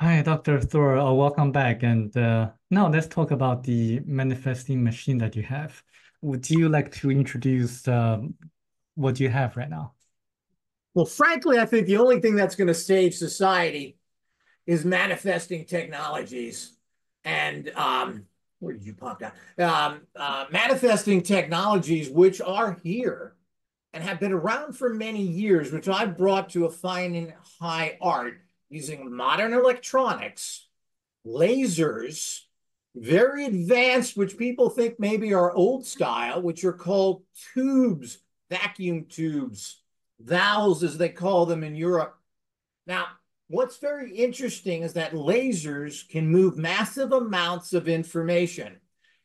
Hi, Dr. Thor. Welcome back. And now let's talk about the manifesting machine that you have. Would you like to introduce what you have right now? Well, frankly, I think the only thing that's going to save society is manifesting technologies. And where did you pop down? Manifesting technologies, which are here and have been around for many years, which I've brought to a fine and high art using modern electronics, lasers, very advanced, which people think maybe are old style, which are called tubes, vacuum tubes, valves, as they call them in Europe. Now, what's very interesting is that lasers can move massive amounts of information,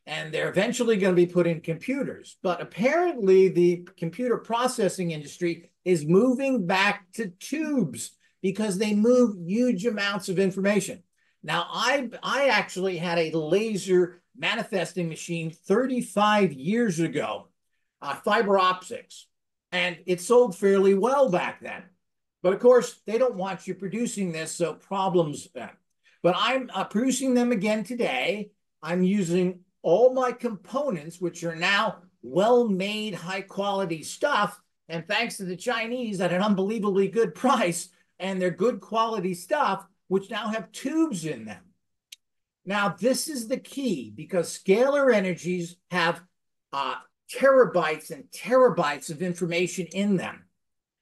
and they're eventually going to be put in computers. But apparently, the computer processing industry is moving back to tubes because they move huge amounts of information. Now, I actually had a laser manifesting machine 35 years ago, fiber optics, and it sold fairly well back then. But of course, they don't want you producing this, so problems then. But I'm producing them again today. I'm using all my components, which are now well-made, high-quality stuff. And thanks to the Chinese at an unbelievably good price, and their good quality stuff, which now have tubes in them. Now, this is the key because scalar energies have uh, terabytes and terabytes of information in them.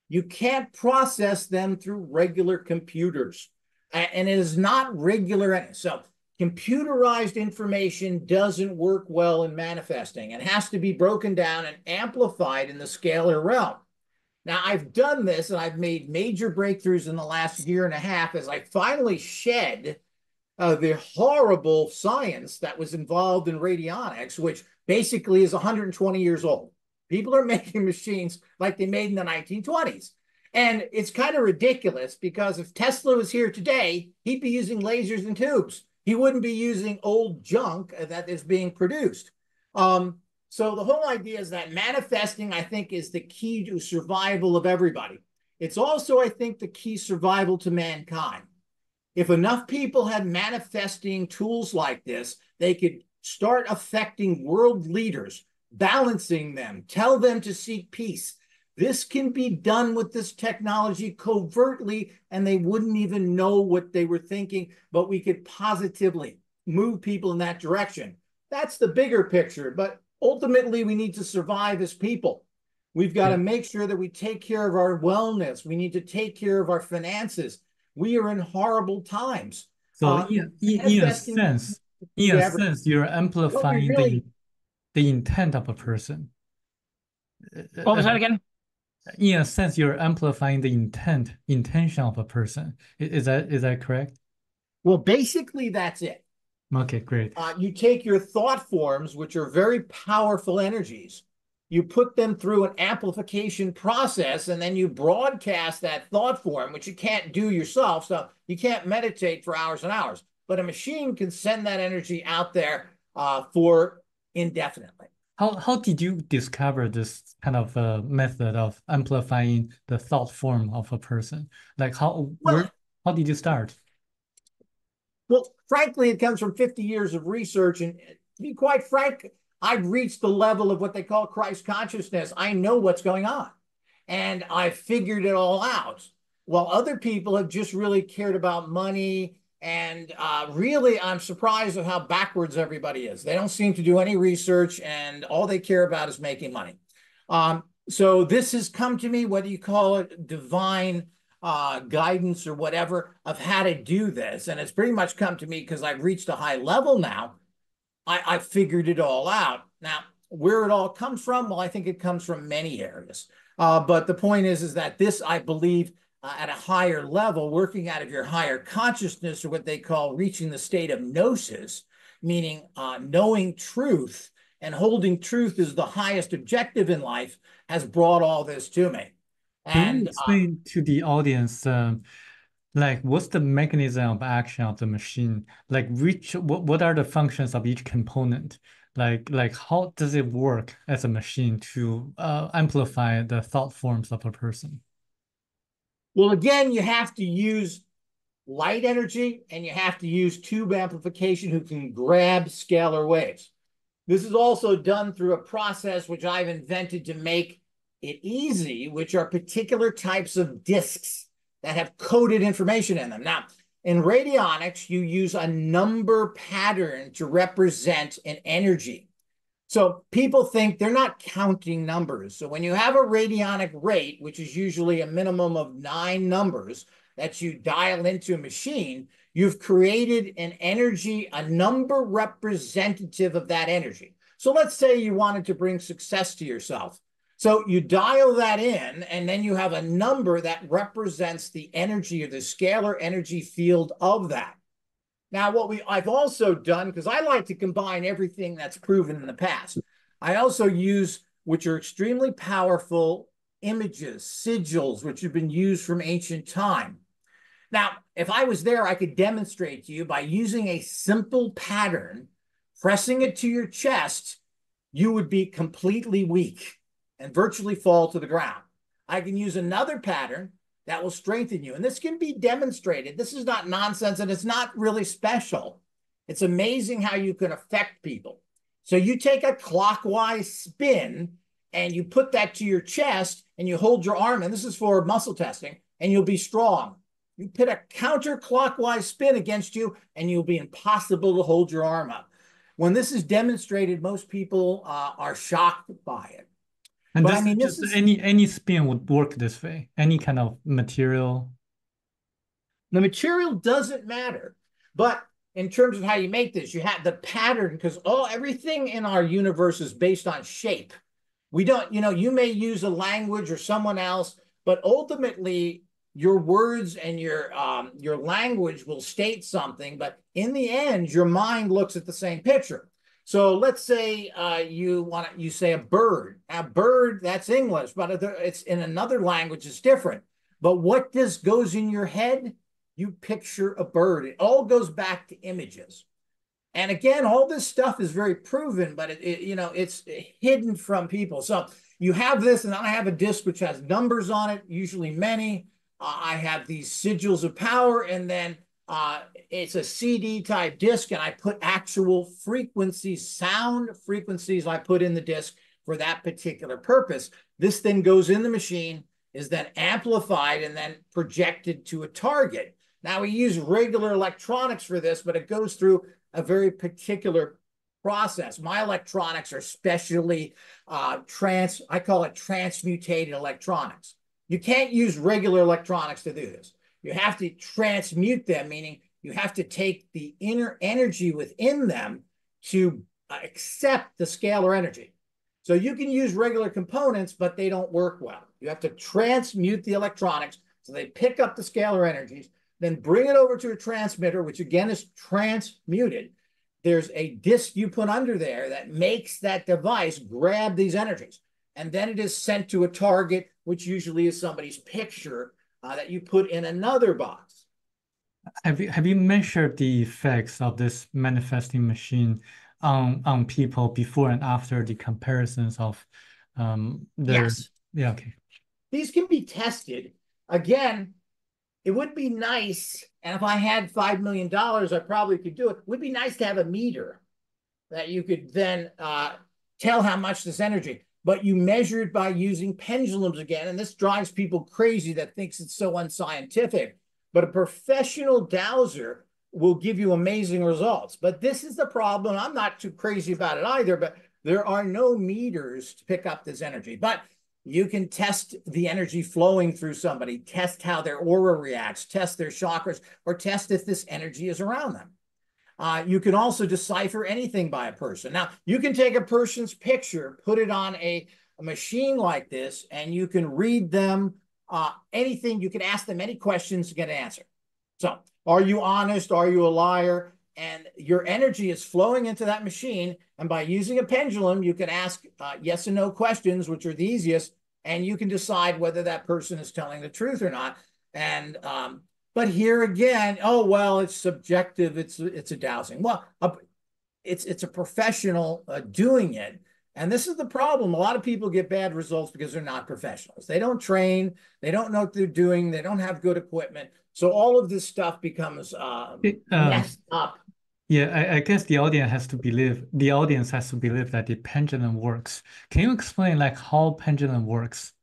You can't process them through regular computers. And it is not regular. So computerized information doesn't work well in manifesting. It has to be broken down and amplified in the scalar realm. Now, I've done this and I've made major breakthroughs in the last year and a half as I finally shed the horrible science that was involved in radionics, which basically is 120 years old. People are making machines like they made in the 1920s. And it's kind of ridiculous because if Tesla was here today, he'd be using lasers and tubes. He wouldn't be using old junk that is being produced. So the whole idea is that manifesting, I think, is the key to survival of everybody. It's also, I think, the key survival to mankind. If enough people had manifesting tools like this, they could start affecting world leaders, balancing them, tell them to seek peace. This can be done with this technology covertly, and they wouldn't even know what they were thinking, but we could positively move people in that direction. That's the bigger picture, but ultimately we need to survive as people. We've got Yeah. to make sure that we take care of our wellness. We need to take care of our finances. We are in horrible times. So in a Manifesting sense, you're what we amplifying really, the intent of a person. What was Am that I- again? In a sense, you're amplifying the intention of a person. Is that correct? well, basically, that's it. Okay, great. You take your thought forms, which are very powerful energies, you put them through an amplification process, and then you broadcast that thought form, which you can't do yourself. So you can't meditate for hours and hours, but a machine can send that energy out there for indefinitely. How did you discover this kind of method of amplifying the thought form of a person? Like Well, how did you start? Well, frankly, it comes from 50 years of research. And to be quite frank, I've reached the level of what they call Christ consciousness. I know what's going on and I figured it all out. While other people have just really cared about money. And really, I'm surprised at how backwards everybody is. They don't seem to do any research and all they care about is making money. So this has come to me, whether you call it divine guidance or whatever of how to do this. And it's pretty much come to me because I've reached a high level now. I figured it all out. Now, where it all comes from, well, I think it comes from many areas. But the point is that this, I believe, at a higher level, working out of your higher consciousness, or what they call reaching the state of gnosis, meaning knowing truth and holding truth as the highest objective in life, has brought all this to me. Can you And explain to the audience, like what's the mechanism of action of the machine? Like what are the functions of each component? Like how does it work as a machine to amplify the thought forms of a person? well, again, you have to use light energy, and you have to use tube amplification who can grab scalar waves. This is also done through a process which I've invented to make it easy, which are particular types of disks that have coded information in them. Now, in radionics, you use a number pattern to represent an energy. So people think they're not counting numbers. So when you have a radionic rate, which is usually a minimum of 9 numbers that you dial into a machine, you've created an energy, a number representative of that energy. So let's say you wanted to bring success to yourself. So you dial that in, and then you have a number that represents the energy or the scalar energy field of that. Now, I've also done, because I like to combine everything that's proven in the past, I also use, which are extremely powerful, images, sigils, which have been used from ancient time. Now, if I was there, I could demonstrate to you by using a simple pattern, pressing it to your chest, you would be completely weak and virtually fall to the ground. I can use another pattern that will strengthen you. And this can be demonstrated. This is not nonsense, and it's not really special. It's amazing how you can affect people. So you take a clockwise spin and you put that to your chest and you hold your arm, and this is for muscle testing, and you'll be strong. You put a counterclockwise spin against you and you'll be impossible to hold your arm up. When this is demonstrated, most people are shocked by it. And But this I mean, is this is any spin would work this way. Any kind of material. the material doesn't matter. But in terms of how you make this, you have the pattern, because everything in our universe is based on shape. We don't, you may use a language or someone else, but ultimately your words and your language will state something, but in the end, your mind looks at the same picture. So let's say you say a bird. A bird, that's English, but it's in another language, it's different. But what goes in your head? You picture a bird. It all goes back to images. And again, all this stuff is very proven, but it's hidden from people. So you have this, and I have a disc which has numbers on it, usually many. I have these sigils of power, and then it's a CD type disc, and I put actual frequencies, sound frequencies I put in the disc for that particular purpose. This then goes in the machine, is then amplified, and then projected to a target. Now, we use regular electronics for this, but it goes through a very particular process. My electronics are specially I call it transmutated electronics. You can't use regular electronics to do this. You have to transmute them, meaning you have to take the inner energy within them to accept the scalar energy. So you can use regular components, but they don't work well. You have to transmute the electronics so they pick up the scalar energies, then bring it over to a transmitter, which again is transmuted. There's a disk you put under there that makes that device grab these energies. And then it is sent to a target, which usually is somebody's picture that you put in another box. Have you measured the effects of this manifesting machine on people before and after the comparisons of their Yes. Yeah, okay. These can be tested. Again, it would be nice, and if I had $5 million, I probably could do it. It would be nice to have a meter that you could then tell how much this energy, but you measure it by using pendulums again, and this drives people crazy that thinks it's so unscientific. But a professional dowser will give you amazing results. But this is the problem. I'm not too crazy about it either, but there are no meters to pick up this energy. But you can test the energy flowing through somebody, test how their aura reacts, test their chakras, or test if this energy is around them. You can also decipher anything by a person. Now, you can take a person's picture, put it on a machine like this, and you can read them anything. You can ask them any questions to get an answer. So, are you honest? Are you a liar? And your energy is flowing into that machine. And by using a pendulum, you can ask yes and no questions, which are the easiest, and you can decide whether that person is telling the truth or not. And but here again, oh well, it's subjective. It's a dowsing. Well, it's a professional doing it, And this is the problem. A lot of people get bad results because they're not professionals. They don't train. They don't know what they're doing. They don't have good equipment. So all of this stuff becomes It, messed up. yeah, I guess the audience has to believe that the pendulum works. Can you explain like how pendulum works?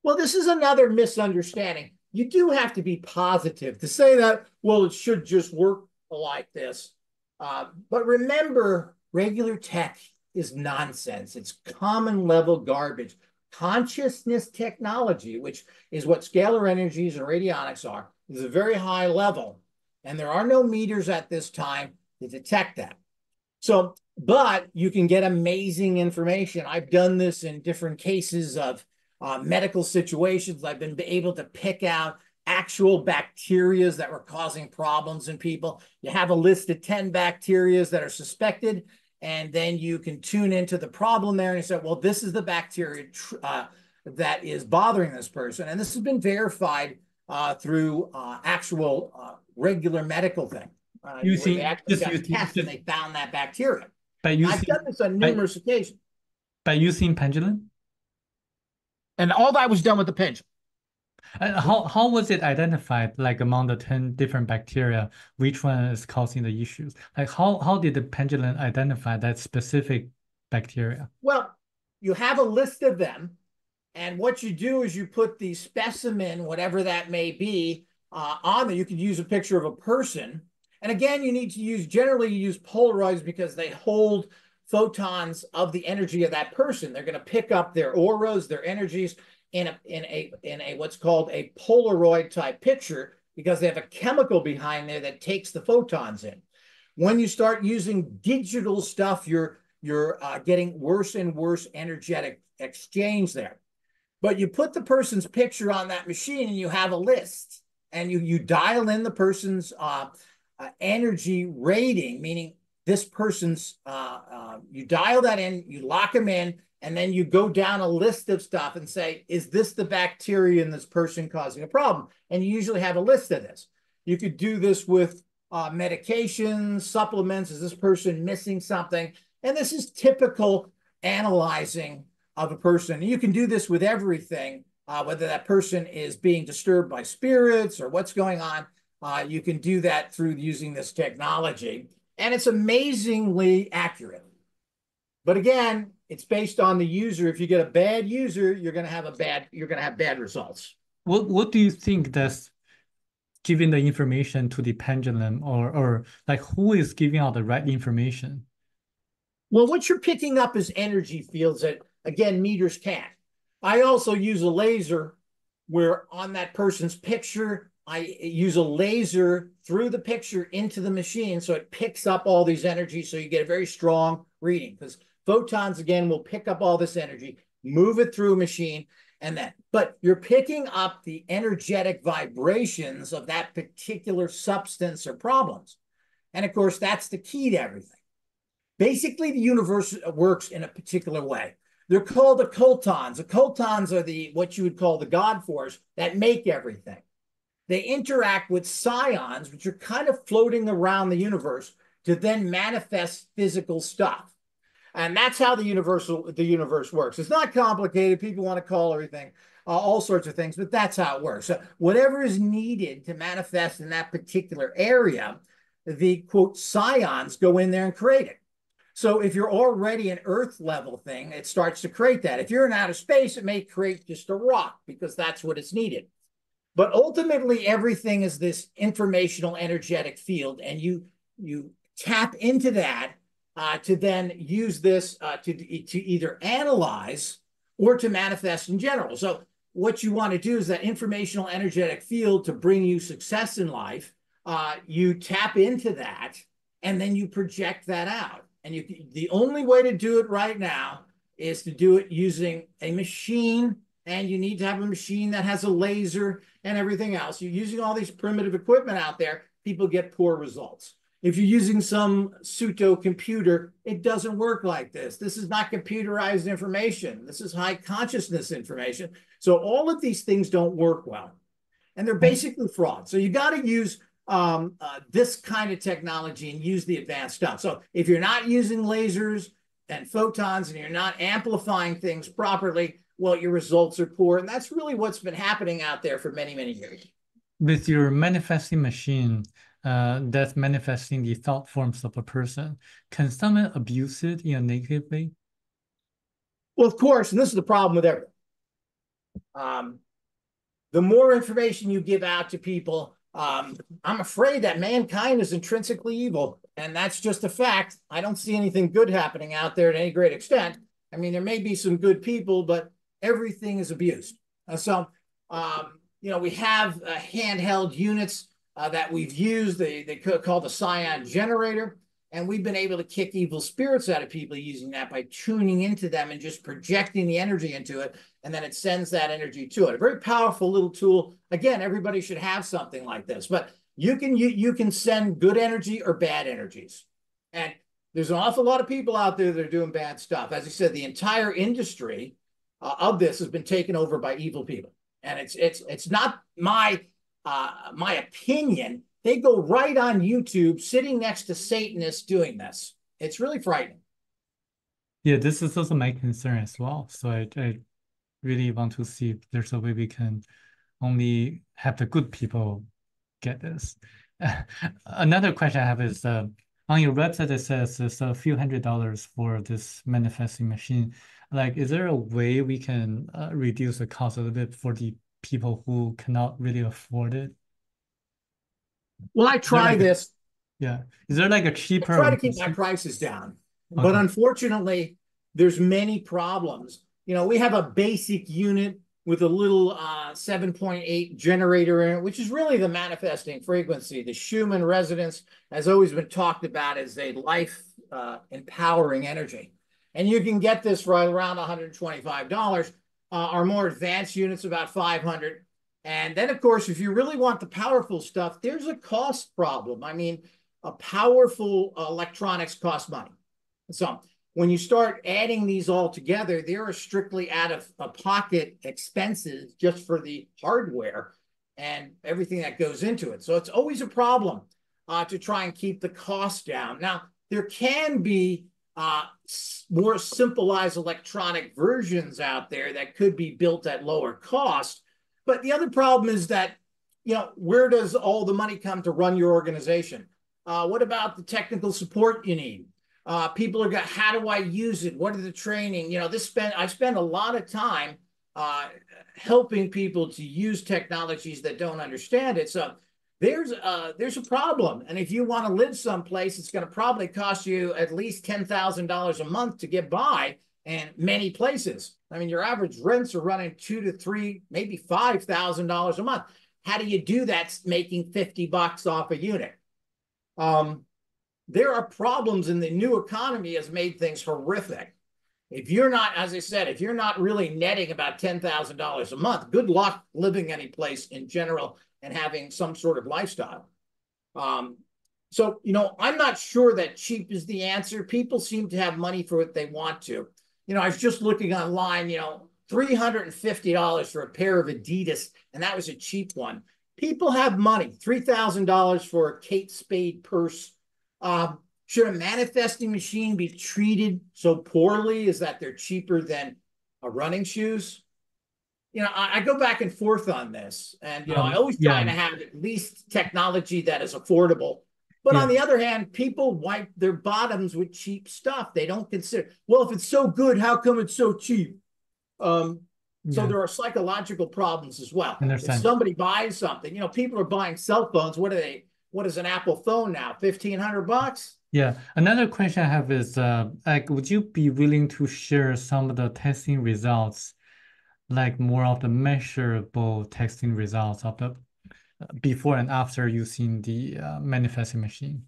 Well, this is another misunderstanding. You do have to be positive to say that, well, it should just work like this. But remember, regular tech is nonsense. It's common level garbage. Consciousness technology, which is what scalar energies and radionics are, is a very high level. And there are no meters at this time to detect that. So, but you can get amazing information. I've done this in different cases of medical situations. I've been able to pick out actual bacteria that were causing problems in people. You have a list of 10 bacteria that are suspected, and then you can tune into the problem there and you say, well, this is the bacteria that is bothering this person. And this has been verified through actual regular medical thing. Where they Using actually just got using tests and just they found that bacteria. by I've using done this on by, numerous occasions. by using pendulum? And all that was done with the pendulum. How was it identified, like among the 10 different bacteria, which one is causing the issues? Like how did the pendulum identify that specific bacteria? Well, you have a list of them. And what you do is you put the specimen, whatever that may be, on there. You could use a picture of a person. And again, you need to generally you use Polaroids because they hold photons of the energy of that person. They're going to pick up their auras, their energies in a what's called a Polaroid type picture because they have a chemical behind there that takes the photons in. When you start using digital stuff, you're getting worse and worse energetic exchange there. But you put the person's picture on that machine and you have a list and you dial in the person's energy rating, meaning this person's, you dial that in, you lock them in, and then you go down a list of stuff and say, is this the bacteria in this person causing a problem? And you usually have a list of this. You could do this with medications, supplements. Is this person missing something? And this is typical analyzing of a person. You can do this with everything, whether that person is being disturbed by spirits or what's going on. You can do that through using this technology. And it's amazingly accurate. But again, it's based on the user. If you get a bad user, you're going to have bad results. What do you think that's giving the information to the pendulum or like who is giving out the right information? Well, what you're picking up is energy fields that, again, meters can't. I also use a laser where on that person's picture, I use a laser through the picture into the machine so it picks up all these energies so you get a very strong reading because photons, again, will pick up all this energy, move it through a machine, but you're picking up the energetic vibrations of that particular substance or problems. And of course, that's the key to everything. Basically, the universe works in a particular way. They're called occultons. Occultons are what you would call the God force that make everything. They interact with psions, which are kind of floating around the universe to then manifest physical stuff. And that's how the universe works. It's not complicated. People want to call everything all sorts of things, but that's how it works. So whatever is needed to manifest in that particular area, the quote psions go in there and create it. So if you're already an Earth level thing, it starts to create that. If you're in outer space, it may create just a rock because that's what is needed. But ultimately, everything is this informational energetic field, and you tap into that to then use this to either analyze or to manifest in general. So what you want to do is that informational energetic field to bring you success in life. You tap into that, and then you project that out. And the only way to do it right now is to do it using a machine, and you need to have a machine that has a laser and everything else. You're using all these primitive equipment out there, people get poor results. If you're using some pseudo computer, it doesn't work like this. This is not computerized information. This is high consciousness information. So all of these things don't work well. And they're basically fraud. So you got to use this kind of technology and use the advanced stuff. So if you're not using lasers, and photons and you're not amplifying things properly, well, your results are poor. And that's really what's been happening out there for many, many years. With your manifesting machine, that's manifesting the thought forms of a person, can someone abuse it in a negative way? Well, of course, and this is the problem with everything. The more information you give out to people, I'm afraid that mankind is intrinsically evil. And that's just a fact. I don't see anything good happening out there to any great extent. I mean, there may be some good people, but everything is abused. We have handheld units that we've used. They call the Scion generator. And we've been able to kick evil spirits out of people using that by tuning into them and just projecting the energy into it. And then it sends that energy to it. A very powerful little tool. Again, everybody should have something like this. But you can send good energy or bad energies. And there's an awful lot of people out there that are doing bad stuff. As I said, the entire industry of this has been taken over by evil people. And it's not my opinion. They go right on YouTube sitting next to Satanists doing this. It's really frightening. Yeah, this is also my concern as well. So I really want to see if there's a way we can only have the good people get this. Another question I have is on your website it says it's a few $100s for this manifesting machine. Like, is there a way we can reduce the cost a little bit for the people who cannot really afford it? Well, I try this. Yeah. Is there like a cheaper? I try to keep my prices down. Okay. But unfortunately, there's many problems. We have a basic unit with a little 7.8 generator in it, which is really the manifesting frequency. The Schumann resonance has always been talked about as a life empowering energy. And you can get this right around $125. Our more advanced units about $500. And then, of course, if you really want the powerful stuff, there's a cost problem. I mean, powerful electronics cost money. So when you start adding these all together, there are strictly out of pocket expenses just for the hardware and everything that goes into it. So it's always a problem to try and keep the cost down. Now, there can be more simplified electronic versions out there that could be built at lower cost. But the other problem is that, where does all the money come to run your organization? What about the technical support you need? People are going, how do I use it? What are the training? I spend a lot of time helping people to use technologies that don't understand it. So there's a problem. And if you want to live someplace, it's going to probably cost you at least $10,000 a month to get by. And many places, I mean, your average rents are running $2,000 to $3,000, maybe $5,000 a month. How do you do that making $50 off a unit? There are problems, and the new economy has made things horrific. If you're not, as I said, if you're not really netting about $10,000 a month, good luck living any place in general and having some sort of lifestyle. So, I'm not sure that cheap is the answer. People seem to have money for what they want to. I was just looking online, $350 for a pair of Adidas, and that was a cheap one. People have money, $3,000 for a Kate Spade purse. Should a manifesting machine be treated so poorly as that they're cheaper than running shoes? I go back and forth on this, and I always try to have at least technology that is affordable. But on the other hand, people wipe their bottoms with cheap stuff. They don't consider, well, if it's so good, how come it's so cheap? So there are psychological problems as well. If somebody buys something, people are buying cell phones. What is an Apple phone now? $1,500? Yeah. Another question I have is, would you be willing to share some of the testing results, like more of the measurable testing results of the before and after using the manifesting machine?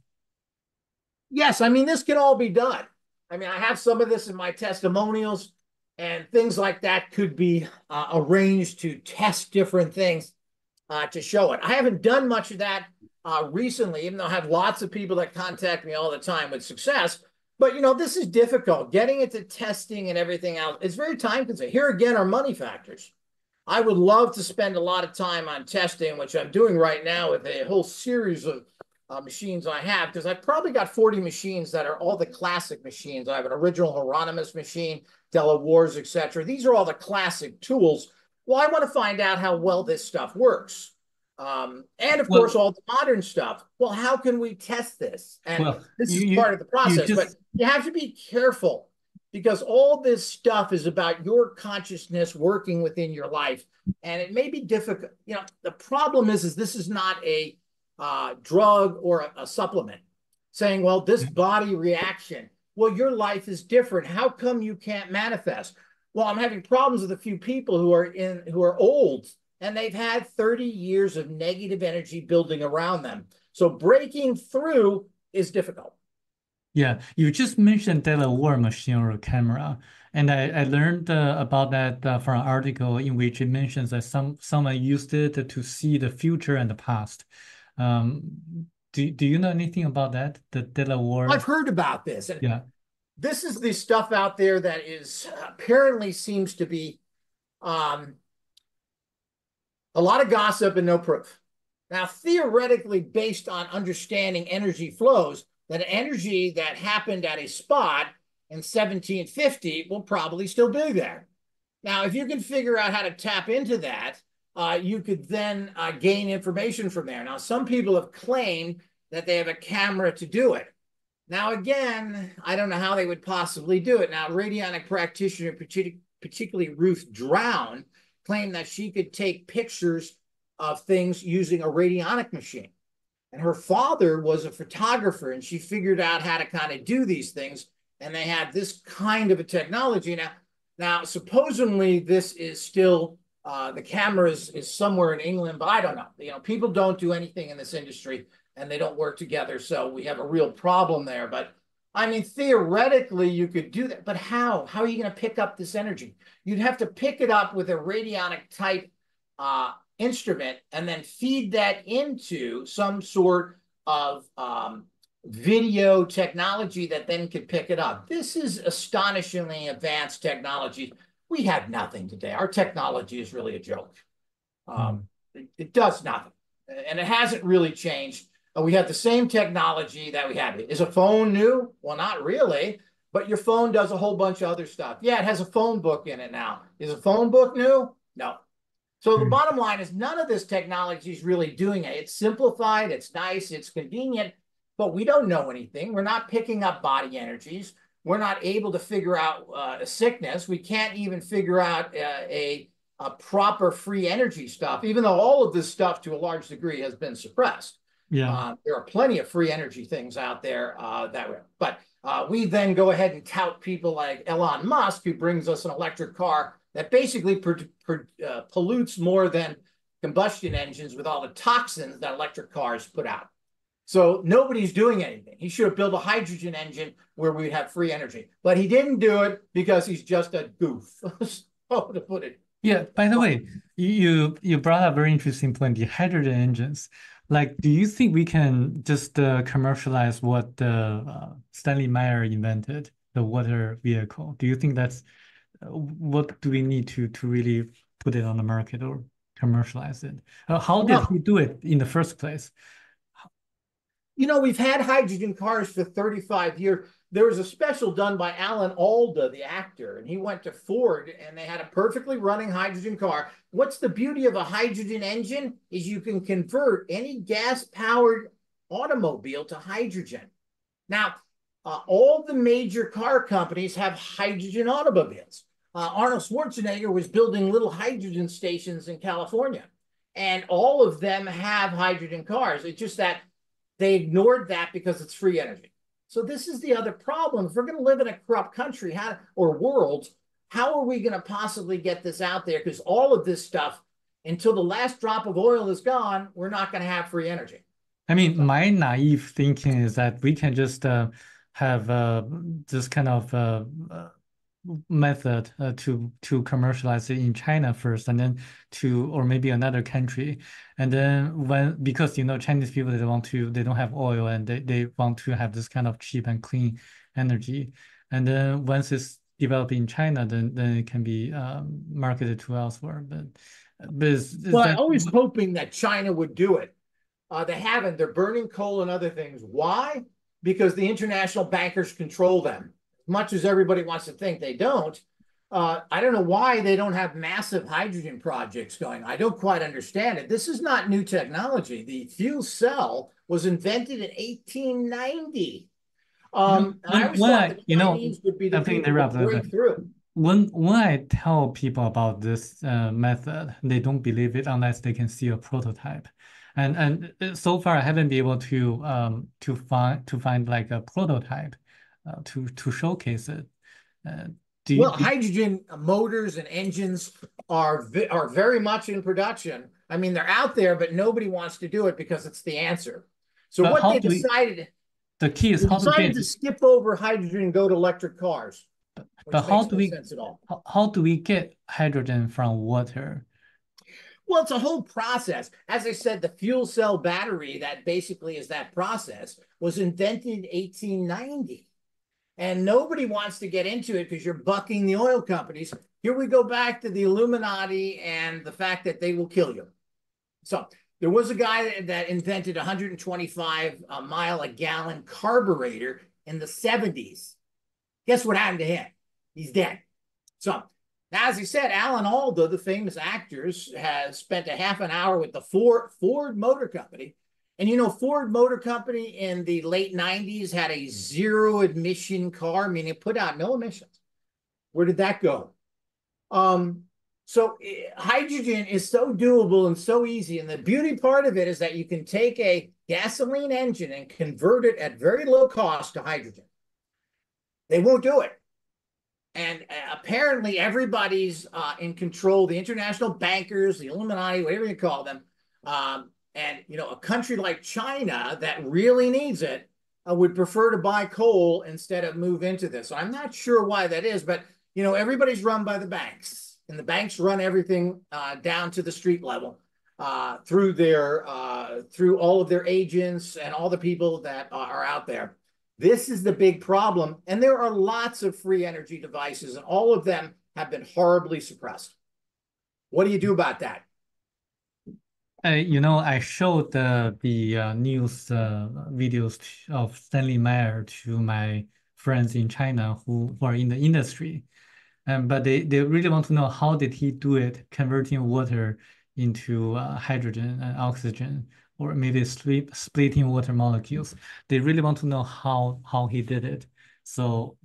Yes, I mean, this can all be done. I mean, I have some of this in my testimonials, and things like that could be arranged to test different things to show it. I haven't done much of that recently, even though I have lots of people that contact me all the time with success. But, this is difficult. Getting into testing and everything else, it's very time consuming. Here again are money factors. I would love to spend a lot of time on testing, which I'm doing right now with a whole series of machines I have, because I've probably got 40 machines that are all the classic machines. I have an original Hieronymus machine, Della Wars, etc. These are all the classic tools. Well, I want to find out how well this stuff works. And of course, Well, all the modern stuff. Well, how can we test this? And well, this you is you part of the you process, but just you have to be careful because all this stuff is about your consciousness working within your life. And it may be difficult. You know, the problem is this is not a drug or a supplement saying, well, this body reaction, well, your life is different. How come you can't manifest? Well, I'm having problems with a few people who are old and they've had 30 years of negative energy building around them. So breaking through is difficult. Yeah, you just mentioned Delaware machine or camera, and I learned about that from an article in which it mentions that someone used it to see the future and the past. Do you know anything about that? The Delaware? I've heard about this, and Yeah. this is the stuff out there that is apparently seems to be um, a lot of gossip and no proof. Now, theoretically, based on understanding energy flows, that energy that happened at a spot in 1750 will probably still be there. Now, if you can figure out how to tap into that, you could then gain information from there. Now, some people have claimed that they have a camera to do it. Now, again, I don't know how they would possibly do it. Now, radionic practitioner, particularly Ruth Drown, claimed that she could take pictures of things using a radionic machine. And her father was a photographer, and she figured out how to kind of do these things. And they had this kind of a technology. Now supposedly this is still the camera is somewhere in England, but I don't know. You know, people don't do anything in this industry, and they don't work together. So we have a real problem there. But I mean, theoretically, you could do that. But how? How are you going to pick up this energy? You'd have to pick it up with a radionic type instrument and then feed that into some sort of video technology that then could pick it up. This is astonishingly advanced technology. We have nothing today. Our technology is really a joke. It does nothing, and it hasn't really changed. We have the same technology that we had. Is a phone new? Well, not really, but your phone does a whole bunch of other stuff. Yeah, it has a phone book in it now. Is a phone book new? No. So the bottom line is none of this technology is really doing it. It's simplified, it's nice, it's convenient, but we don't know anything. We're not picking up body energies. We're not able to figure out a sickness. We can't even figure out a proper free energy stuff, even though all of this stuff to a large degree has been suppressed. Yeah. There are plenty of free energy things out there that way. But we then go ahead and tout people like Elon Musk, who brings us an electric car that basically pollutes more than combustion engines with all the toxins that electric cars put out. So nobody's doing anything. He should have built a hydrogen engine where we'd have free energy. But he didn't do it because he's just a goof. So to put it. Yeah, by the way, you brought up a very interesting point, the hydrogen engines. Like, do you think we can just commercialize what Stanley Meyer invented, the water vehicle? Do you think that's what do we need to really put it on the market or commercialize it? How did he Well, do it in the first place? you know, we've had hydrogen cars for 35 years. There was a special done by Alan Alda, the actor, and he went to Ford and they had a perfectly running hydrogen car. What's the beauty of a hydrogen engine is you can convert any gas-powered automobile to hydrogen. Now, all the major car companies have hydrogen automobiles. Arnold Schwarzenegger was building little hydrogen stations in California, and all of them have hydrogen cars. It's just that they ignored that because it's free energy. So this is the other problem. If we're going to live in a corrupt country or world, how are we going to possibly get this out there? Because all of this stuff, until the last drop of oil is gone, we're not going to have free energy. I mean, my naive thinking is that we can just have this kind of method to commercialize it in China first, and then or maybe another country, and then because Chinese people they don't have oil and they want to have this kind of cheap and clean energy, and then once it's developed in China, then it can be marketed to elsewhere. But Well, I was hoping that China would do it. They haven't. They're burning coal and other things. Why? Because the international bankers control them. Much as everybody wants to think they don't, I don't know why they don't have massive hydrogen projects going. I don't quite understand it. This is not new technology. The fuel cell was invented in 1890. And I always when thought I, the you know, Chinese would be the I think people to interrupt. break through. When I tell people about this method, they don't believe it unless they can see a prototype. And so far I haven't been able to find like a prototype to showcase it. Uh, Well, do hydrogen motors and engines are very much in production. I mean, they're out there, but nobody wants to do it because it's the answer. So but what how they do we decided, the key is they how to decided get to skip over hydrogen and go to electric cars, but which makes no sense at all. how do we get hydrogen from water? Well, it's a whole process. As I said, the fuel cell battery that basically is that process was invented in 1890. And nobody wants to get into it because you're bucking the oil companies. Here we go back to the Illuminati and the fact that they will kill you. So there was a guy that invented 125 mile a gallon carburetor in the 70s. Guess what happened to him? He's dead. So now, as I said, Alan Alda, the famous actor, has spent a half an hour with the Ford Motor Company. And you know, Ford Motor Company in the late 90s had a zero emission car, meaning it put out no emissions. Where did that go? So hydrogen is so doable and so easy. And the beauty part of it is that you can take a gasoline engine and convert it at very low cost to hydrogen. They won't do it. And apparently everybody's in control, the international bankers, the Illuminati, whatever you call them. And, you know, a country like China that really needs it would prefer to buy coal instead of move into this. So I'm not sure why that is, but, you know, everybody's run by the banks. And the banks run everything down to the street level through all of their agents and all the people that are out there. This is the big problem. And there are lots of free energy devices, and all of them have been horribly suppressed. What do you do about that? You know, I showed the news videos of Stanley Meyer to my friends in China who are in the industry. But they really want to know how did he do it, converting water into hydrogen and oxygen, or maybe splitting water molecules. They really want to know how he did it. So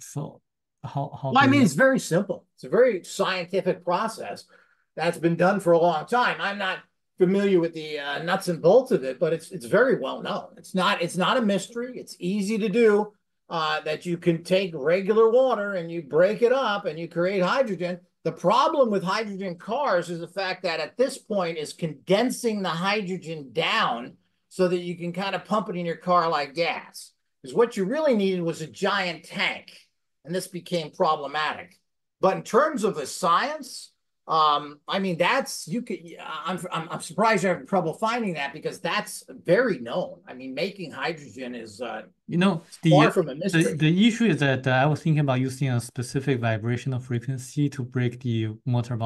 how Well, I do mean, you? it's very simple. It's a very scientific process that's been done for a long time. I'm not familiar with the nuts and bolts of it, but it's very well known. It's not a mystery. It's easy to do. That you can take regular water and you break it up and you create hydrogen. The problem with hydrogen cars is the fact that at this point is condensing the hydrogen down so that you can kind of pump it in your car like gas. Because what you really needed was a giant tank, and this became problematic. But in terms of the science, I mean, that's you could. I'm surprised you're having trouble finding that because that's very known. I mean, making hydrogen is You know, far from a mystery. the issue is that I was thinking about using a specific vibrational frequency to break the water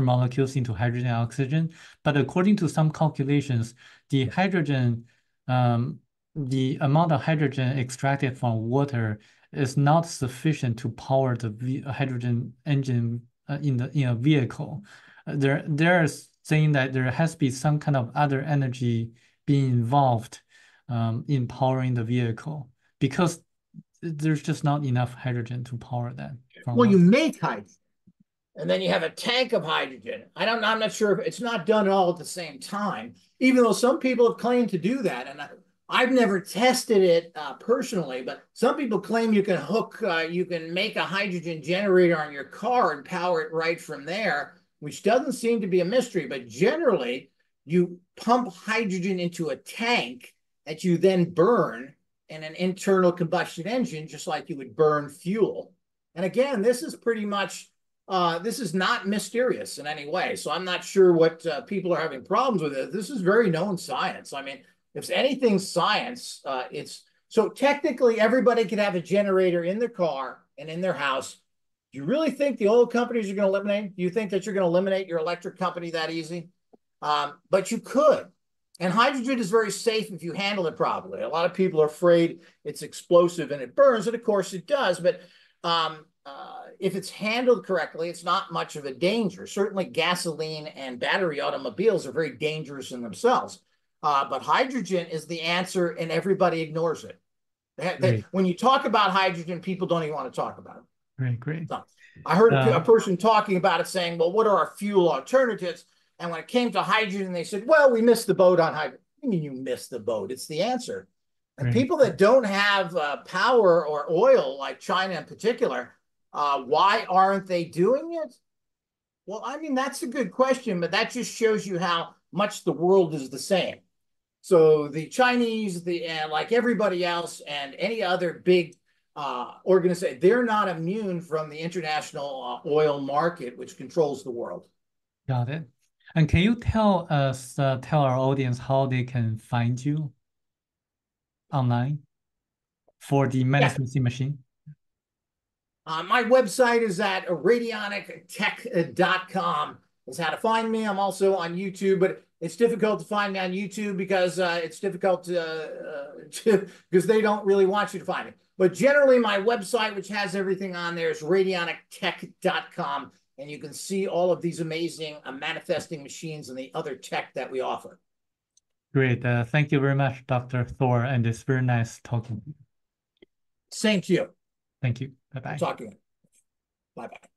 molecules into hydrogen and oxygen. But according to some calculations, the hydrogen, the amount of hydrogen extracted from water is not sufficient to power the hydrogen engine in a vehicle. They're saying that there has to be some kind of other energy being involved in powering the vehicle because there's just not enough hydrogen to power that from Well, you water. make hydrogen, and then you have a tank of hydrogen. I'm not sure if it's not done all at the same time, even though some people have claimed to do that. And I've never tested it personally, but some people claim you can make a hydrogen generator on your car and power it right from there, which doesn't seem to be a mystery. But generally, you pump hydrogen into a tank that you then burn in an internal combustion engine, just like you would burn fuel. And again, this is pretty much this is not mysterious in any way. So I'm not sure what people are having problems with it. This is very known science. I mean, if anything's science, it's so technically everybody could have a generator in their car and in their house. Do you really think the oil companies are going to eliminate? Do you think that you're going to eliminate your electric company that easy? But you could. And hydrogen is very safe if you handle it properly. A lot of people are afraid it's explosive and it burns, and of course it does. But if it's handled correctly, it's not much of a danger. Certainly gasoline and battery automobiles are very dangerous in themselves. But hydrogen is the answer, and everybody ignores it. When you talk about hydrogen, people don't even want to talk about it. Great, great. So, I heard a person talking about it saying, well, what are our fuel alternatives? And when it came to hydrogen, they said, well, we missed the boat on hydrogen. What do you mean you missed the boat? It's the answer. And people that don't have power or oil, like China in particular, why aren't they doing it? Well, I mean, that's a good question, but that just shows you how much the world is the same. So the Chinese, like everybody else and any other big organization, they're not immune from the international oil market, which controls the world. Got it. And can you tell us, tell our audience how they can find you online for the manifesting machine? My website is at radionictech.com. Is how to find me. I'm also on YouTube, but it's difficult to find me on YouTube because it's difficult because they don't really want you to find me. But generally, my website, which has everything on there, is radionictech.com. And you can see all of these amazing manifesting machines and the other tech that we offer. Great. Thank you very much, Dr. Thor. And it's very nice talking to you. Same to you. Thank you. Bye-bye. Talking. Bye-bye.